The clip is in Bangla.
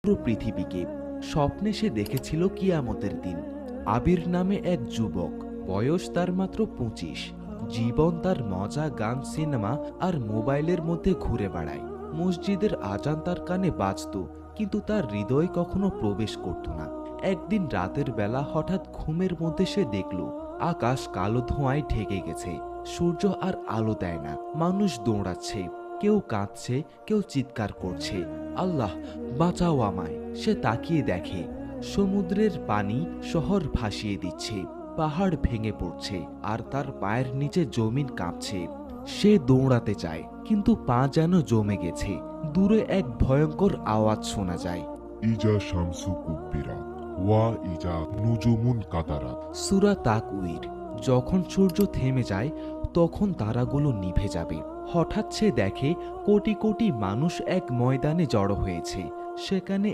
পুরো পৃথিবীকে। স্বপ্নে সে দেখেছিল কিয়ামতের দিন। আবির নামে এক যুবক, বয়স তার মাত্র 25। জীবন তার মজা, গান, সিনেমা আর মোবাইলের মধ্যে ঘুরে বেড়ায়। মসজিদের আজান তার কানে বাজত, কিন্তু তার হৃদয় কখনো প্রবেশ করত না। একদিন রাতের বেলা হঠাৎ ঘুমের মধ্যে সে দেখল আকাশ কালো ধোঁয়ায় ঢেকে গেছে। সূর্য আর আলো দেয় না। মানুষ দৌড়াচ্ছে, কেউ কাঁদছে, কেউ চিৎকার করছে, আল্লাহ বাঁচাও আমায়। সে তাকিয়ে দেখে সমুদ্রের পানি শহর ভাসিয়ে দিচ্ছে, পাহাড় ভেঙে পড়ছে আর তার পায়ের নিচে জমিন কাঁপছে। সে দৌড়াতে চায়, কিন্তু পা যেন জমে গেছে। দূরে এক ভয়ঙ্কর আওয়াজ শোনা যায়, ইজা শামসু কুব্বিরা ওয়া ইজা নুজুমুন কাতারাত। সূরা তাকউইর। যখন সূর্য থেমে যায় তখন তারাগুলো নিভে যাবে। হঠাৎ সে দেখে কোটি কোটি মানুষ এক ময়দানে জড়ো হয়েছে। সেখানে